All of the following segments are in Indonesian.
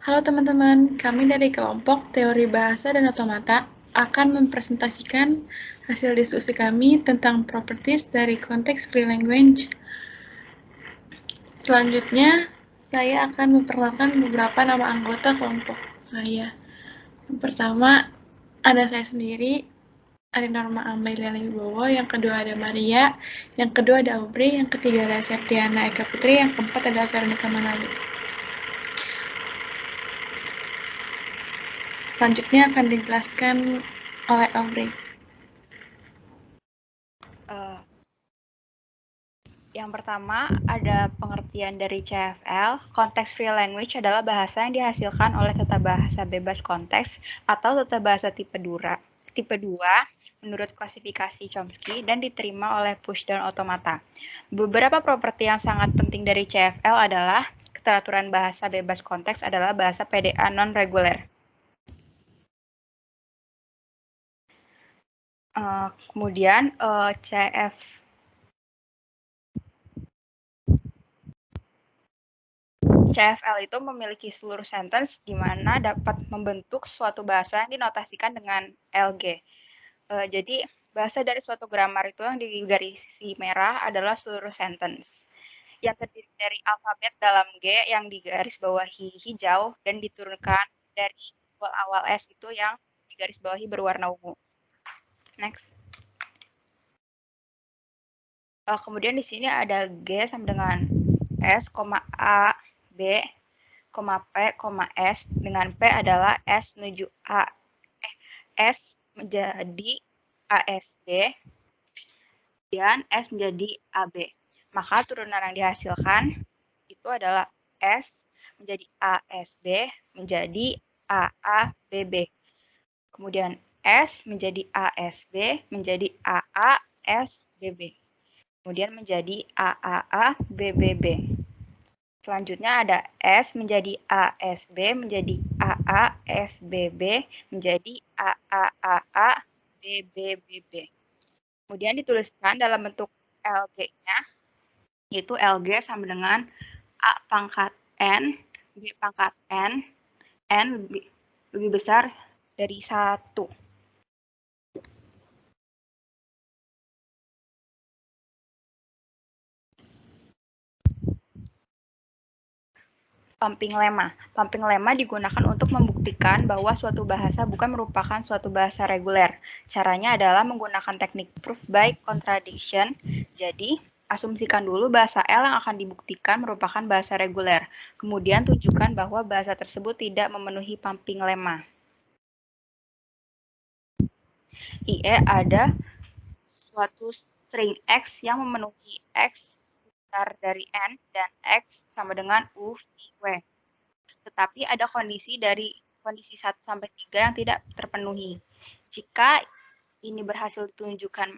Halo teman-teman, kami dari kelompok Teori Bahasa dan Otomata akan mempresentasikan hasil diskusi kami tentang properties dari konteks free language. Selanjutnya, saya akan memperkenalkan beberapa nama anggota kelompok saya. Yang pertama, ada saya sendiri, ada Norma Amelia Wibowo, yang kedua ada Maria, yang kedua ada Aubrey, yang ketiga ada Septiana Eka Putri, yang keempat ada Veronica Manali. Selanjutnya akan dijelaskan oleh Aubrey. Yang pertama, ada pengertian dari CFL. Konteks free language adalah bahasa yang dihasilkan oleh tata bahasa bebas konteks atau tata bahasa tipe 2 menurut klasifikasi Chomsky dan diterima oleh Pushdown Automata. Beberapa properti yang sangat penting dari CFL adalah keteraturan bahasa bebas konteks adalah bahasa PDA non-reguler. Kemudian CFL itu memiliki seluruh sentence di mana dapat membentuk suatu bahasa yang dinotasikan dengan LG. Jadi bahasa dari suatu grammar itu yang digarisi merah adalah seluruh sentence. Yang terdiri dari alfabet dalam G yang digaris bawahi hijau dan diturunkan dari simbol awal S itu yang digaris bawahi berwarna ungu. Next. Kemudian di sini ada G sama dengan S, A, B, P, S, dengan P adalah S menuju A, S menjadi ASB, dan S menjadi AB. Maka turunan yang dihasilkan itu adalah S menjadi ASB menjadi AABB. Kemudian S menjadi ASB menjadi AASBB. Kemudian menjadi AAABBB. Selanjutnya ada S menjadi ASB, menjadi AASBB, menjadi AAAABBB. Kemudian dituliskan dalam bentuk LG-nya, yaitu LG sama dengan A pangkat N, B pangkat N lebih besar dari 1. Pumping lemma. Pumping lemma digunakan untuk membuktikan bahwa suatu bahasa bukan merupakan suatu bahasa reguler. Caranya adalah menggunakan teknik proof by contradiction. Jadi, asumsikan dulu bahasa L yang akan dibuktikan merupakan bahasa reguler. Kemudian tunjukkan bahwa bahasa tersebut tidak memenuhi pumping lemma. IE ada suatu string X yang memenuhi X besar dari N dan X sama dengan U, V, W. Tetapi ada kondisi dari kondisi 1 sampai 3 yang tidak terpenuhi. Jika ini berhasil ditunjukkan,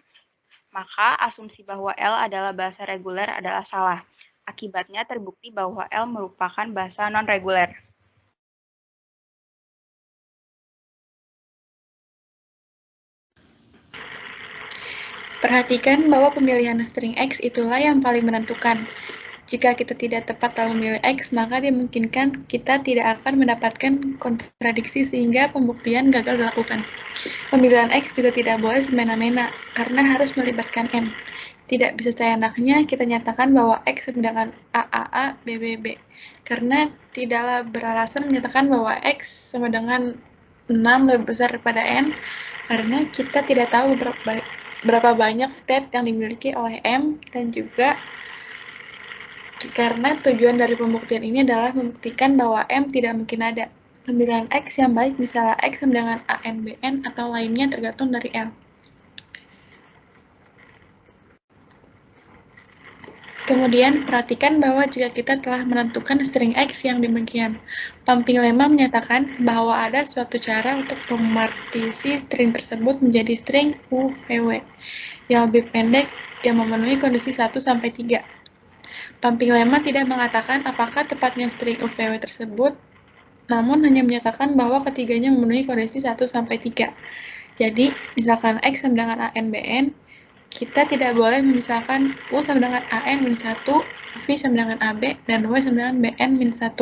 maka asumsi bahwa L adalah bahasa reguler adalah salah. Akibatnya terbukti bahwa L merupakan bahasa non-reguler. Perhatikan bahwa pemilihan string X itulah yang paling menentukan. Jika kita tidak tepat dalam memilih X, maka dimungkinkan kita tidak akan mendapatkan kontradiksi sehingga pembuktian gagal dilakukan. Pemilihan X juga tidak boleh semena-mena, karena harus melibatkan N. Tidak bisa seenaknya kita nyatakan bahwa X sama dengan AAA, BBB, karena tidaklah beralasan menyatakan bahwa X sama dengan 6 lebih besar daripada N, karena kita tidak tahu berapa banyak state yang dimiliki oleh M, dan juga karena tujuan dari pembuktian ini adalah membuktikan bahwa M tidak mungkin ada. Pemilihan X yang baik misalnya X sama dengan ANBN atau lainnya tergantung dari L. Kemudian, perhatikan bahwa jika kita telah menentukan string X yang demikian, pumping lemma menyatakan bahwa ada suatu cara untuk memartisi string tersebut menjadi string UVW yang lebih pendek yang memenuhi kondisi 1-3. Pumping lemma tidak mengatakan apakah tepatnya string UVW tersebut, namun hanya menyatakan bahwa ketiganya memenuhi kondisi 1-3. Jadi, misalkan X sama dengan ANBN, kita tidak boleh memisahkan U sama dengan AN-1, V sama dengan AB, dan W sama dengan BN-1.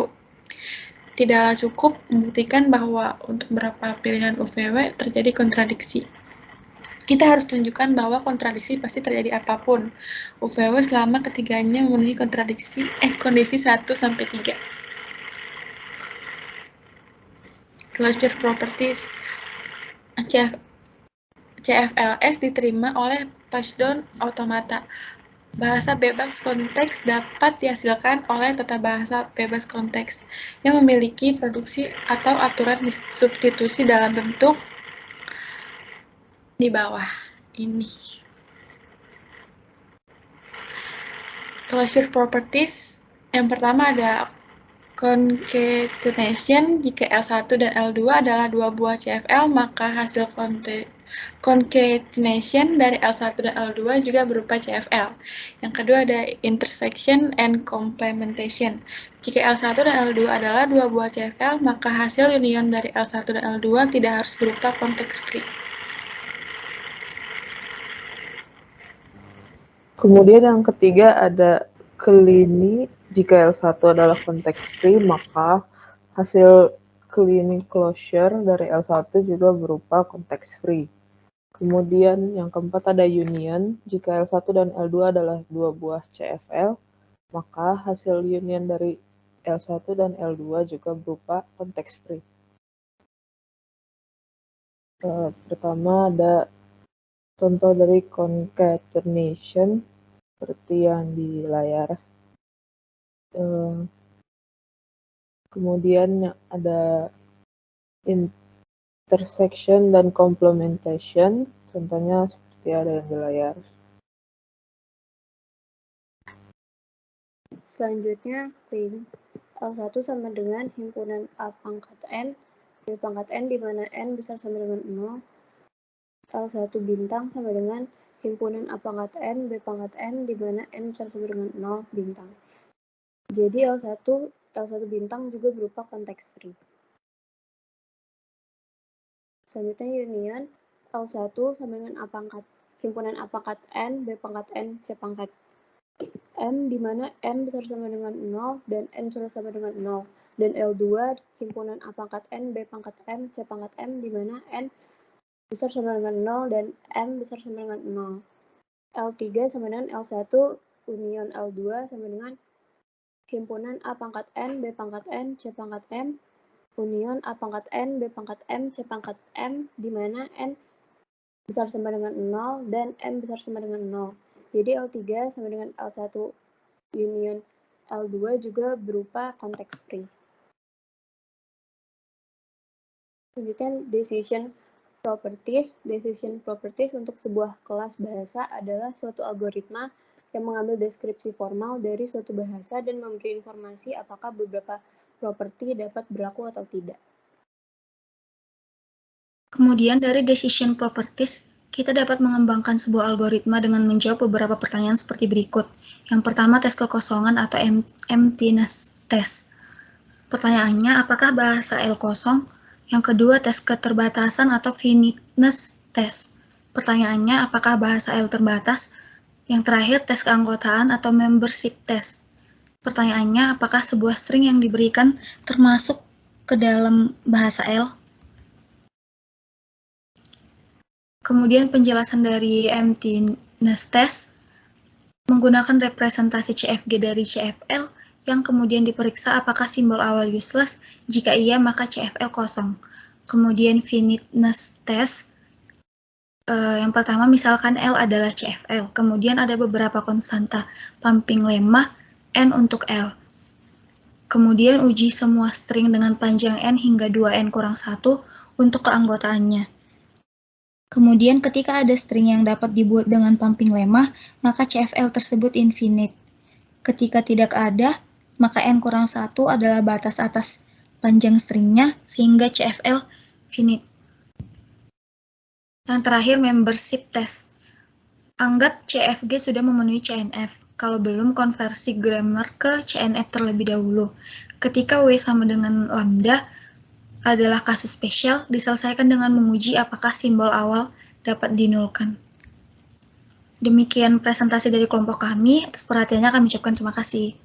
tidaklah cukup membuktikan bahwa untuk beberapa pilihan UVW terjadi kontradiksi. Kita harus tunjukkan bahwa kontradiksi pasti terjadi apapun UVW selama ketiganya memenuhi kondisi 1-3. Closure properties CFLS diterima oleh Pashdon automata. Bahasa bebas konteks dapat dihasilkan oleh tata bahasa bebas konteks yang memiliki produksi atau aturan substitusi dalam bentuk di bawah ini. Closure properties yang pertama ada concatenation. Jika L1 dan L2 adalah dua buah CFL, maka hasil concatenation dari L1 dan L2 juga berupa CFL. Yang kedua ada intersection and complementation. Jika L1 dan L2 adalah dua buah CFL, maka hasil union dari L1 dan L2 tidak harus berupa context free. Kemudian yang ketiga ada Kleene. Jika L1 adalah context free, maka hasil Kleene closure dari L1 juga berupa context free. Kemudian yang keempat ada union. Jika L1 dan L2 adalah dua buah CFL, maka hasil union dari L1 dan L2 juga berupa context free. Pertama ada contoh dari concatenation seperti yang di layar. Kemudian ada intersection dan complementation, contohnya seperti ada yang di layar. Selanjutnya, Kleene. L1 sama dengan himpunan A pangkat N, B pangkat N, di mana N besar sama dengan 0. L1 bintang sama dengan himpunan A pangkat N, B pangkat N, di mana N besar sama dengan 0 bintang. Jadi L1 bintang juga berupa konteks free. Selanjutnya union, L1 sama dengan himpunan A pangkat N, B pangkat N, C pangkat M, di mana M besar sama dengan 0 dan N besar sama dengan 0. Dan L2 himpunan A pangkat N, B pangkat M, C pangkat M, di mana N besar sama dengan 0 dan M besar sama dengan 0. L3 sama dengan L1 union L2 sama dengan himpunan A pangkat N, B pangkat N, C pangkat M, union A pangkat N, B pangkat M, C pangkat M, di mana N besar sama dengan 0 dan M besar sama dengan 0. Jadi L3 sama dengan L1 union L2 juga berupa konteks free. Selanjutnya decision properties. Decision properties untuk sebuah kelas bahasa adalah suatu algoritma yang mengambil deskripsi formal dari suatu bahasa dan memberi informasi apakah beberapa properti dapat berlaku atau tidak. Kemudian dari decision properties, kita dapat mengembangkan sebuah algoritma dengan menjawab beberapa pertanyaan seperti berikut. Yang pertama, tes kekosongan atau emptiness test. Pertanyaannya, apakah bahasa L kosong? Yang kedua, tes keterbatasan atau finiteness test. Pertanyaannya, apakah bahasa L terbatas? Yang terakhir, tes keanggotaan atau membership test. Pertanyaannya, apakah sebuah string yang diberikan termasuk ke dalam bahasa L? Kemudian penjelasan dari emptiness test menggunakan representasi CFG dari CFL yang kemudian diperiksa apakah simbol awal useless, jika iya maka CFL kosong. Kemudian finiteness test, yang pertama misalkan L adalah CFL, kemudian ada beberapa konstanta pumping lemma N untuk L. Kemudian uji semua string dengan panjang N hingga 2N kurang 1 untuk keanggotaannya. Kemudian ketika ada string yang dapat dibuat dengan pumping lemma, maka CFL tersebut infinite. Ketika tidak ada, maka N kurang 1 adalah batas atas panjang stringnya, sehingga CFL finite. Yang terakhir, membership test. Anggap CFG sudah memenuhi CNF. Kalau belum, konversi grammar ke CNF terlebih dahulu. Ketika W sama dengan lambda, adalah kasus spesial, diselesaikan dengan menguji apakah simbol awal dapat dinulkan. Demikian presentasi dari kelompok kami. Atas perhatiannya kami ucapkan terima kasih.